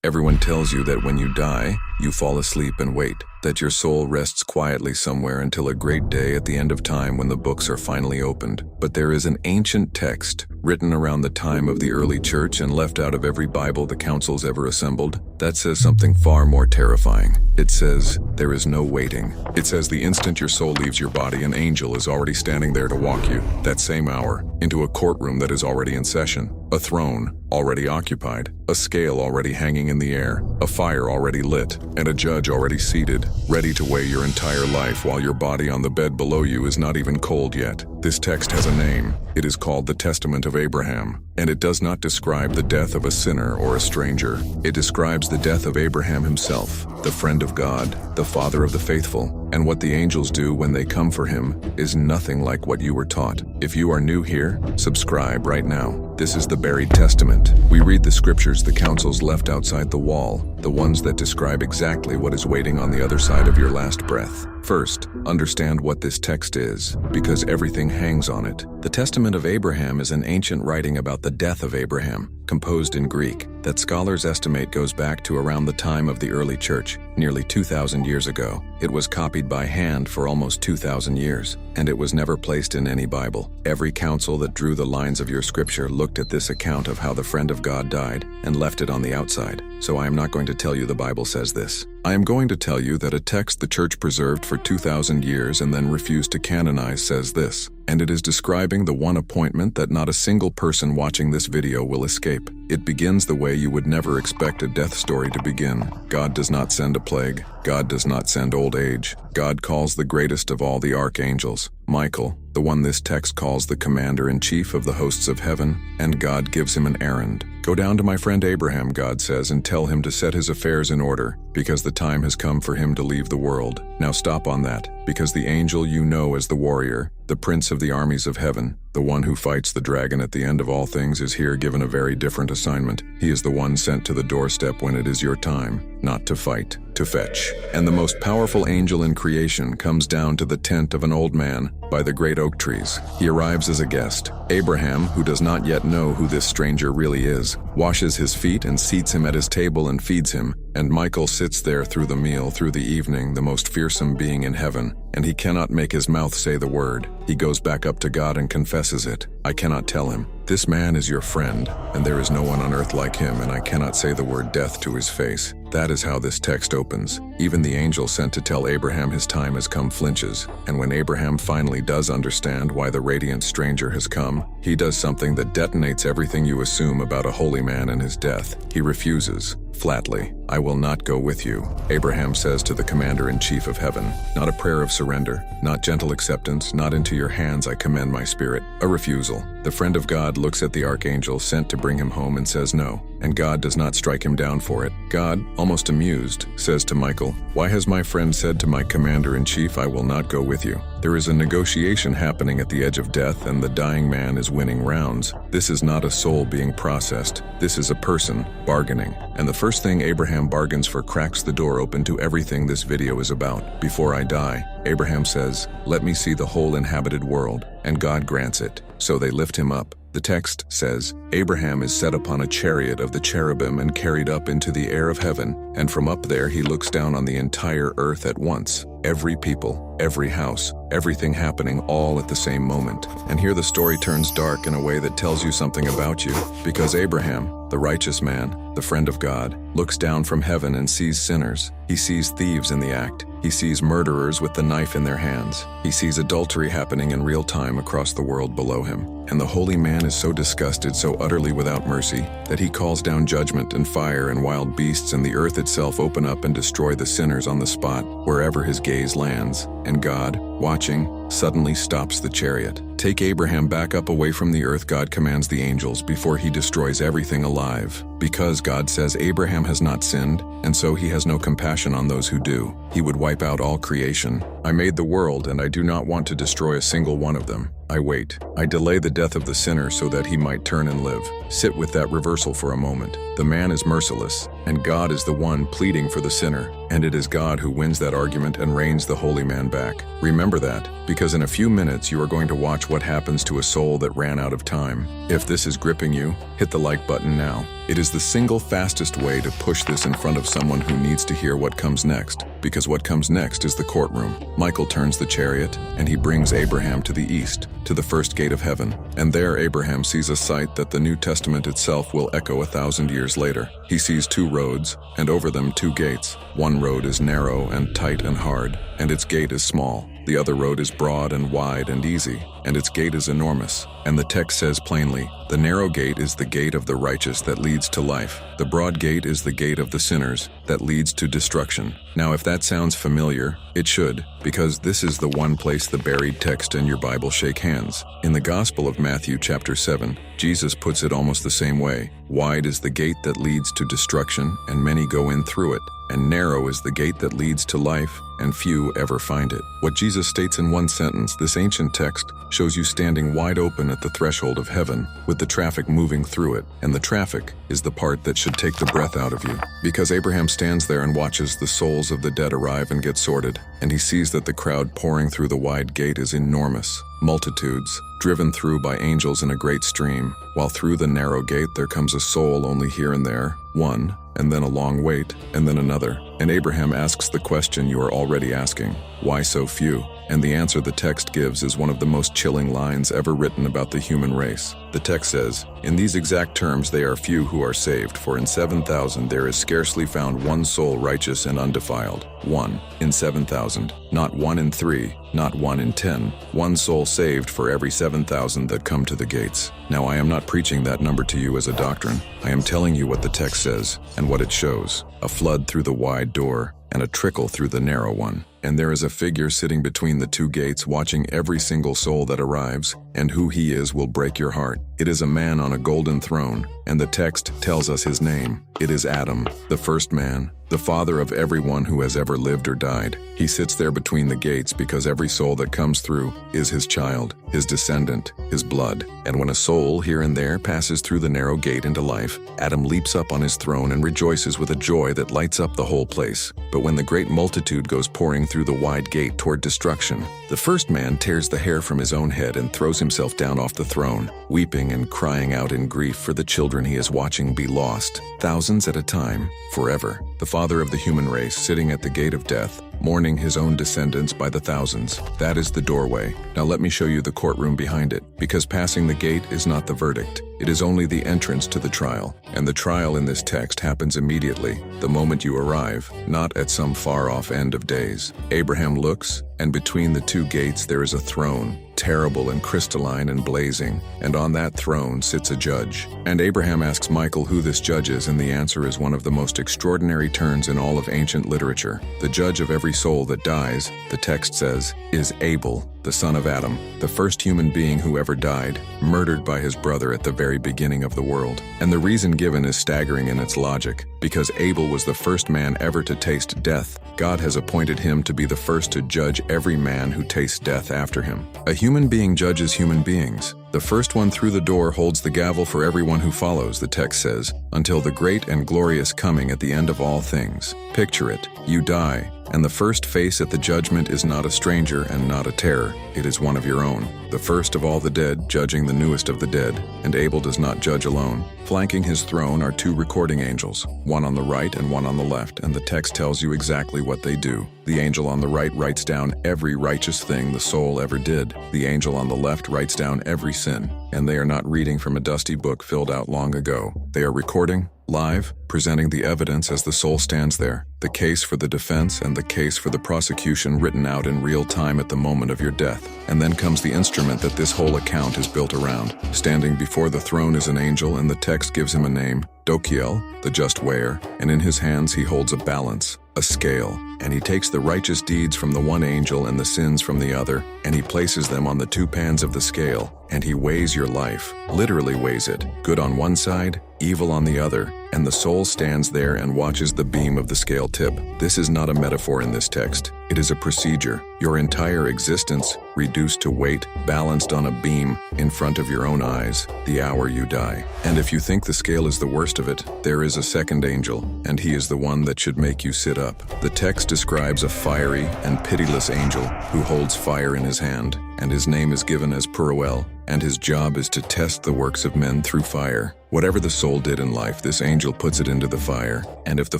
Everyone tells you that when you die, you fall asleep and wait, that your soul rests quietly somewhere until a great day at the end of time when the books are finally opened. But there is an ancient text, written around the time of the early church and left out of every Bible the councils ever assembled, that says something far more terrifying. It says, there is no waiting. It says the instant your soul leaves your body, an angel is already standing there to walk you, that same hour, into a courtroom that is already in session, a throne already occupied, a scale already hanging in the air, a fire already lit, and a judge already seated, ready to weigh your entire life while your body on the bed below you is not even cold yet. This text has a name. It is called the Testament of Abraham, and it does not describe the death of a sinner or a stranger. It describes the death of Abraham himself, the friend of God, the father of the faithful, and what the angels do when they come for him is nothing like what you were taught. If you are new here, subscribe right now. This is the buried testament. We read the scriptures the councils left outside the wall, the ones that describe exactly what is waiting on the other side of your last breath. First, understand what this text is, because everything hangs on it. The Testament of Abraham is an ancient writing about the death of Abraham, composed in Greek, that scholars estimate goes back to around the time of the early church, nearly 2,000 years ago. It was copied by hand for almost 2,000 years, and it was never placed in any Bible. Every council that drew the lines of your scripture looked at this account of how the friend of God died and left it on the outside. So I am not going to tell you the Bible says this. I am going to tell you that a text the church preserved for 2,000 years and then refused to canonize says this, and it is describing the one appointment that not a single person watching this video will escape. It begins the way you would never expect a death story to begin. God does not send a plague. God does not send old age. God calls the greatest of all the archangels, Michael, the one this text calls the commander-in-chief of the hosts of heaven, and God gives him an errand. Go down to my friend Abraham, God says, and tell him to set his affairs in order, because the time has come for him to leave the world. Now stop on that, because the angel you know as the warrior, the prince of the armies of heaven, the one who fights the dragon at the end of all things, is here given a very different assignment. He is the one sent to the doorstep when it is your time, not to fight, to fetch. And the most powerful angel in creation comes down to the tent of an old man by the great oak trees. He arrives as a guest. Abraham, who does not yet know who this stranger really is, washes his feet and seats him at his table and feeds him. And Michael sits there through the meal, through the evening, the most fearsome being in heaven, and he cannot make his mouth say the word. He goes back up to God and confesses it. I cannot tell him, this man is your friend, and there is no one on earth like him, and I cannot say the word death to his face. That is how this text opens. Even the angel sent to tell Abraham his time has come flinches, and when Abraham finally does understand why the radiant stranger has come, he does something that detonates everything you assume about a holy man and his death. He refuses, flatly. I will not go with you, Abraham says to the commander-in-chief of heaven. Not a prayer of surrender, not gentle acceptance, not into your hands I commend my spirit. A refusal. The friend of God looks at the archangel sent to bring him home and says no, and God does not strike him down for it. God, almost amused, says to Michael, why has my friend said to my commander-in-chief, I will not go with you? There is a negotiation happening at the edge of death, and the dying man is winning rounds. This is not a soul being processed. This is a person bargaining. And the first thing Abraham bargains for cracks the door open to everything this video is about. Before I die, Abraham says, let me see the whole inhabited world, and God grants it. So they lift him up. The text says, Abraham is set upon a chariot of the cherubim and carried up into the air of heaven, and from up there he looks down on the entire earth at once. Every people, every house, everything happening all at the same moment. And here the story turns dark in a way that tells you something about you, because Abraham, the righteous man, the friend of God, looks down from heaven and sees sinners. He sees thieves in the act. He sees murderers with the knife in their hands. He sees adultery happening in real time across the world below him. And the holy man is so disgusted, so utterly without mercy, that he calls down judgment and fire and wild beasts, and the earth itself open up and destroy the sinners on the spot, wherever his gaze lands. And God, watching, suddenly stops the chariot. Take Abraham back up away from the earth, God commands the angels, before he destroys everything alive. Because God says Abraham has not sinned, and so he has no compassion on those who do. He would wipe out all creation. I made the world, and I do not want to destroy a single one of them. I wait. I delay the death of the sinner so that he might turn and live. Sit with that reversal for a moment. The man is merciless, and God is the one pleading for the sinner, and it is God who wins that argument and reins the holy man back. Remember that, because because in a few minutes you are going to watch what happens to a soul that ran out of time. If this is gripping you, hit the like button now. It is the single fastest way to push this in front of someone who needs to hear what comes next, because what comes next is the courtroom. Michael turns the chariot, and he brings Abraham to the east, to the first gate of heaven. And there Abraham sees a sight that the New Testament itself will echo 1,000 years later. He sees 2 roads, and over them 2 gates. One road is narrow and tight and hard, and its gate is small. The other road is broad and wide and easy, and its gate is enormous. And the text says plainly, the narrow gate is the gate of the righteous that leads to life. The broad gate is the gate of the sinners that leads to destruction. Now, if that sounds familiar, it should, because this is the one place the buried text and your Bible shake hands. In the Gospel of Matthew chapter 7, Jesus puts it almost the same way. Wide is the gate that leads to destruction, and many go in through it. And narrow is the gate that leads to life, and few ever find it. What Jesus states in one sentence, this ancient text shows you standing wide open at the threshold of heaven, with the traffic moving through it, and the traffic is the part that should take the breath out of you. Because Abraham stands there and watches the souls of the dead arrive and get sorted, and he sees that the crowd pouring through the wide gate is enormous. Multitudes, driven through by angels in a great stream, while through the narrow gate there comes a soul only here and there, one, and then a long wait, and then another. And Abraham asks the question you are already asking, why so few? And the answer the text gives is one of the most chilling lines ever written about the human race. The text says, in these exact terms they are few who are saved, for in 7,000 there is scarcely found one soul righteous and undefiled. 1 in 7,000, not 1 in 3, not 1 in 10, one soul saved for every 7,000 that come to the gates. Now I am not preaching that number to you as a doctrine. I am telling you what the text says and what it shows. A flood through the wide door and a trickle through the narrow one. And there is a figure sitting between the 2 gates watching every single soul that arrives, and who he is will break your heart. It is a man on a golden throne, and the text tells us his name. It is Adam, the first man, the father of everyone who has ever lived or died. He sits there between the gates because every soul that comes through is his child, his descendant, his blood. And when a soul here and there passes through the narrow gate into life, Adam leaps up on his throne and rejoices with a joy that lights up the whole place. But when the great multitude goes pouring through the wide gate toward destruction, the first man tears the hair from his own head and throws himself down off the throne, weeping and crying out in grief for the children he is watching be lost, thousands at a time, forever. The father of the human race sitting at the gate of death, mourning his own descendants by the thousands. That is the doorway. Now let me show you the courtroom behind it, because passing the gate is not the verdict. It is only the entrance to the trial, and the trial in this text happens immediately, the moment you arrive, not at some far-off end of days. Abraham looks, and between the 2 gates there is a throne, terrible and crystalline and blazing, and on that throne sits a judge. And Abraham asks Michael who this judge is, and the answer is one of the most extraordinary turns in all of ancient literature. The judge of every soul that dies, the text says, is Abel, the son of Adam, the first human being who ever died, murdered by his brother at the very beginning of the world. And the reason given is staggering in its logic. Because Abel was the first man ever to taste death, God has appointed him to be the first to judge every man who tastes death after him. A human being judges human beings. The first one through the door holds the gavel for everyone who follows, the text says, until the great and glorious coming at the end of all things. Picture it. You die, and the first face at the judgment is not a stranger and not a terror. It is one of your own, the first of all the dead judging the newest of the dead. And Abel does not judge alone. Flanking his throne are 2 recording angels, one on the right and one on the left, and the text tells you exactly what they do. The angel on the right writes down every righteous thing the soul ever did. The angel on the left writes down every sin. And they are not reading from a dusty book filled out long ago. They are recording, live, presenting the evidence as the soul stands there, the case for the defense and the case for the prosecution written out in real time at the moment of your death. And then comes the instrument that this whole account is built around. Standing before the throne is an angel, and the text gives him a name, Dokiel, the just weigher, and in his hands he holds a balance, a scale, and he takes the righteous deeds from the one angel and the sins from the other, and he places them on the 2 pans of the scale, and he weighs your life, literally weighs it, good on one side, evil on the other, and the soul stands there and watches the beam of the scale tip. This is not a metaphor in this text. It is a procedure. Your entire existence reduced to weight, balanced on a beam in front of your own eyes, the hour you die. And if you think the scale is the worst of it, there is a second angel, and he is the one that should make you sit up. The text describes a fiery and pitiless angel who holds fire in his hand, and his name is given as Puruel, and his job is to test the works of men through fire. Whatever the soul did in life, this angel puts it into the fire, and if the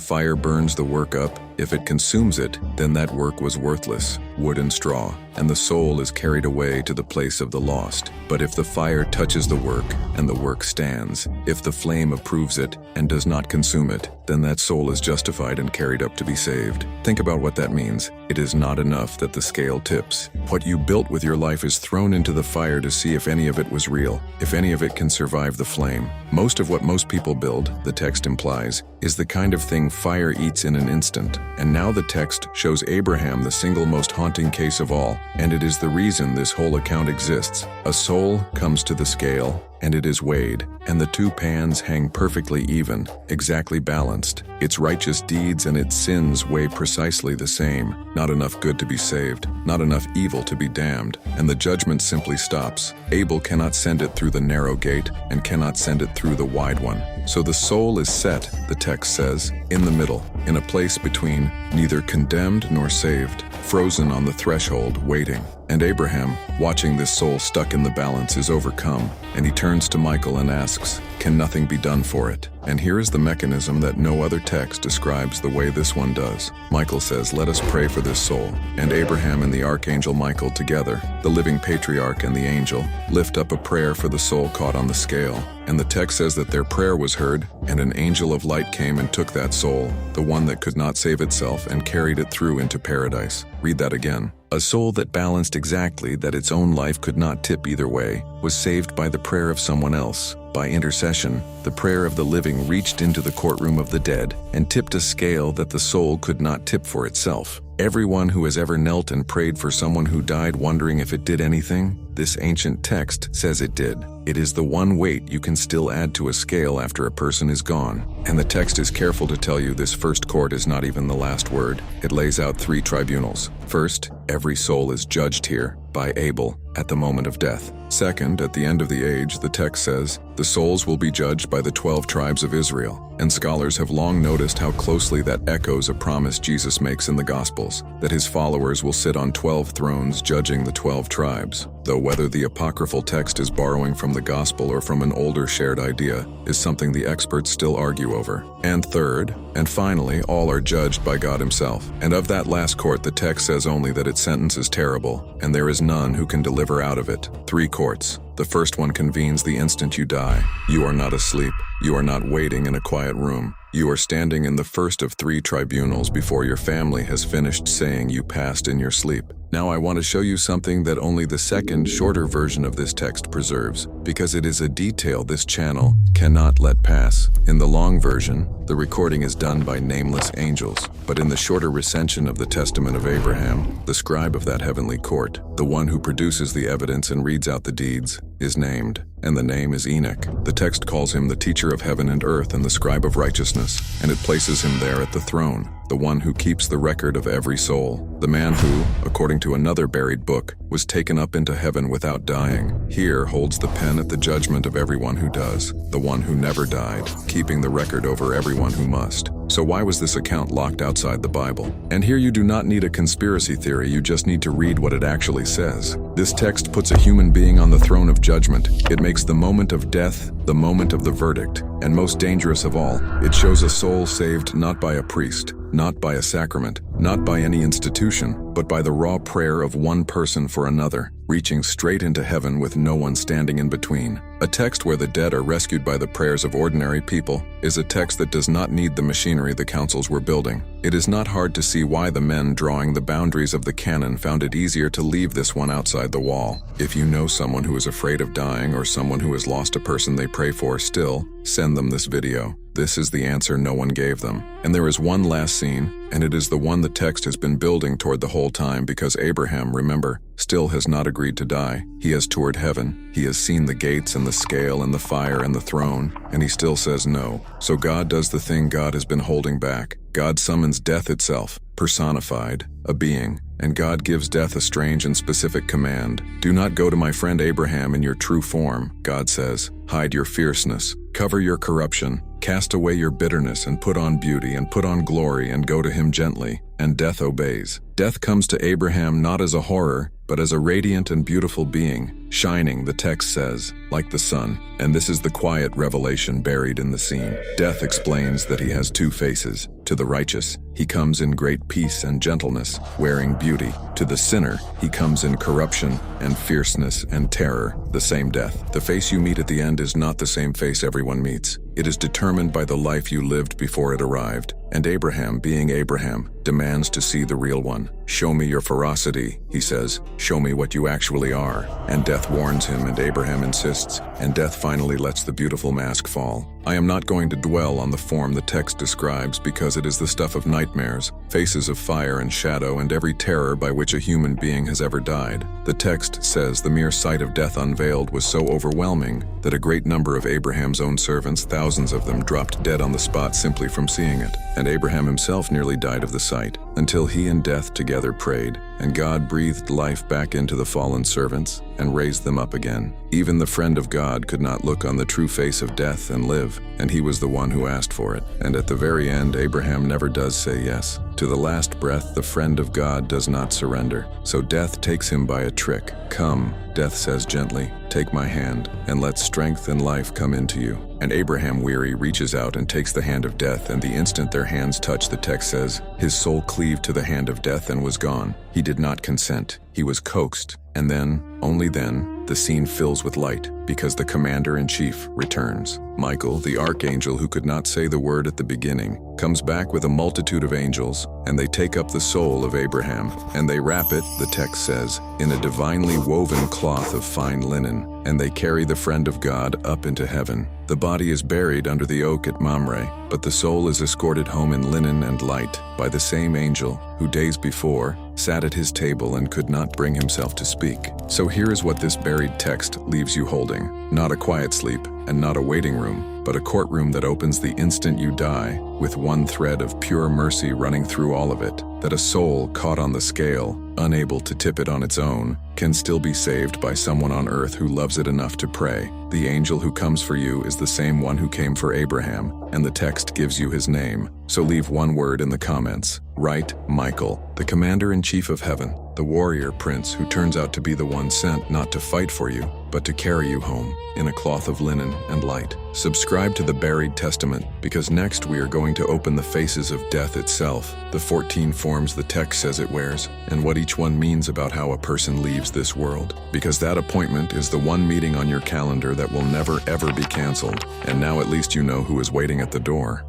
fire burns the work up, if it consumes it, then that work was worthless, wood and straw, and the soul is carried away to the place of the lost. But if the fire touches the work, and the work stands, if the flame approves it and does not consume it, then that soul is justified and carried up to be saved. Think about what that means. It is not enough that the scale tips. What you built with your life is thrown into the fire to see if any of it was real, if any of it can survive the flame. Most of what most people build, the text implies, is the kind of thing fire eats in an instant. And now the text shows Abraham the single most haunting case of all, and it is the reason this whole account exists. A soul comes to the scale, and it is weighed, and the two pans hang perfectly even, exactly balanced. Its righteous deeds and its sins weigh precisely the same. Not enough good to be saved, not enough evil to be damned, and the judgment simply stops. Abel cannot send it through the narrow gate, and cannot send it through the wide one. So the soul is set, the text says, in the middle, in a place between, neither condemned nor saved, frozen on the threshold, waiting. And Abraham, watching this soul stuck in the balance, is overcome, and he turns to Michael and asks, "Can nothing be done for it?" And here is the mechanism that no other text describes the way this one does. Michael says, "Let us pray for this soul." And Abraham and the Archangel Michael together, the living patriarch and the angel, lift up a prayer for the soul caught on the scale. And the text says that their prayer was heard, and an angel of light came and took that soul, the one that could not save itself, and carried it through into paradise. Read that again. A soul that balanced exactly, that its own life could not tip either way, was saved by the prayer of someone else. By intercession, the prayer of the living reached into the courtroom of the dead and tipped a scale that the soul could not tip for itself. Everyone who has ever knelt and prayed for someone who died wondering if it did anything, this ancient text says it did. It is the one weight you can still add to a scale after a person is gone. And the text is careful to tell you this first court is not even the last word. It lays out 3 tribunals. First, every soul is judged here by Abel at the moment of death. Second, at the end of the age, the text says, the souls will be judged by the 12 tribes of Israel. And scholars have long noticed how closely that echoes a promise Jesus makes in the Gospels, that his followers will sit on 12 thrones judging the 12 tribes. Though whether the apocryphal text is borrowing from the Gospel or from an older shared idea is something the experts still argue over. And third, and finally, all are judged by God himself. And of that last court, the text says only that its sentence is terrible, and there is none who can deliver out of it. 3 courts. The first one convenes the instant you die. You are not asleep. You are not waiting in a quiet room. You are standing in the first of 3 tribunals before your family has finished saying you passed in your sleep. Now I want to show you something that only the second, shorter version of this text preserves, because it is a detail this channel cannot let pass. In the long version, the recording is done by nameless angels, but in the shorter recension of the Testament of Abraham, the scribe of that heavenly court, the one who produces the evidence and reads out the deeds, is named, and the name is Enoch. The text calls him the teacher of heaven and earth and the scribe of righteousness, and it places him there at the throne, the one who keeps the record of every soul, the man who, according to another buried book, was taken up into heaven without dying, here holds the pen at the judgment of everyone who does, the one who never died, keeping the record over everyone who must. So why was this account locked outside the Bible? And here you do not need a conspiracy theory, you just need to read what it actually says. This text puts a human being on the throne of judgment. It makes the moment of death the moment of the verdict. And most dangerous of all, it shows a soul saved not by a priest, not by a sacrament, not by any institution, but by the raw prayer of one person for another, reaching straight into heaven with no one standing in between. A text where the dead are rescued by the prayers of ordinary people is a text that does not need the machinery the councils were building. It is not hard to see why the men drawing the boundaries of the canon found it easier to leave this one outside the wall. If you know someone who is afraid of dying or someone who has lost a person they pray for still, send them this video. This is the answer no one gave them. And there is one last scene and it is the one the text has been building toward the whole time because Abraham, remember, still has not agreed to die. He has toured heaven, he has seen the gates and the scale and the fire and the throne, and he still says no. So God does the thing God has been holding back. God summons death itself, personified, a being, and God gives death a strange and specific command. Do not go to my friend Abraham in your true form, God says. Hide your fierceness, cover your corruption, cast away your bitterness and put on beauty and put on glory and go to him gently. And death obeys. Death comes to Abraham not as a horror, but as a radiant and beautiful being, shining, the text says, like the sun. And this is the quiet revelation buried in the scene. Death explains that he has two faces. To the righteous, he comes in great peace and gentleness, wearing beauty. To the sinner, he comes in corruption and fierceness and terror, the same death. The face you meet at the end is not the same face everyone meets. It is determined by the life you lived before it arrived. And Abraham, being Abraham, demands to see the real one. Show me your ferocity, he says. Show me what you actually are. And death warns him, and Abraham insists, and death finally lets the beautiful mask fall. I am not going to dwell on the form the text describes because it is the stuff of nightmares, faces of fire and shadow, and every terror by which a human being has ever died. The text says the mere sight of death unveiled was so overwhelming that a great number of Abraham's own servants, thousands of them, dropped dead on the spot simply from seeing it. And Abraham himself nearly died of the sight, until he and death together prayed, and God breathed life back into the fallen servants and raised them up again. Even the friend of God could not look on the true face of death and live, and he was the one who asked for it. And at the very end, Abraham never does say yes. To the last breath, the friend of God does not surrender. So death takes him by a trick. Come, death says gently, take my hand, and let strength and life come into you. And Abraham, weary, reaches out and takes the hand of death, and the instant their hands touch, the text says, his soul cleaved to the hand of death and was gone. He did not consent. He was coaxed. And then, only then, the scene fills with light, because the commander-in-chief returns. Michael, the archangel who could not say the word at the beginning, comes back with a multitude of angels, and they take up the soul of Abraham, and they wrap it, the text says, in a divinely woven cloth of fine linen, and they carry the friend of God up into heaven. The body is buried under the oak at Mamre, but the soul is escorted home in linen and light by the same angel who days before sat at his table and could not bring himself to speak. So here is what this buried text leaves you holding. Not a quiet sleep and not a waiting room, but a courtroom that opens the instant you die, with one thread of pure mercy running through all of it, that a soul caught on the scale, unable to tip it on its own, can still be saved by someone on earth who loves it enough to pray. The angel who comes for you is the same one who came for Abraham, and the text gives you his name. So leave one word in the comments. Write Michael, the commander-in-chief of heaven, the warrior prince who turns out to be the one sent not to fight for you, but to carry you home in a cloth of linen and light. Subscribe to the Buried Testament, because next we are going to open the faces of death itself, the 14 forms the text says it wears, and what each one means about how a person leaves this world. Because that appointment is the one meeting on your calendar that will never ever be canceled, and now at least you know who is waiting at the door.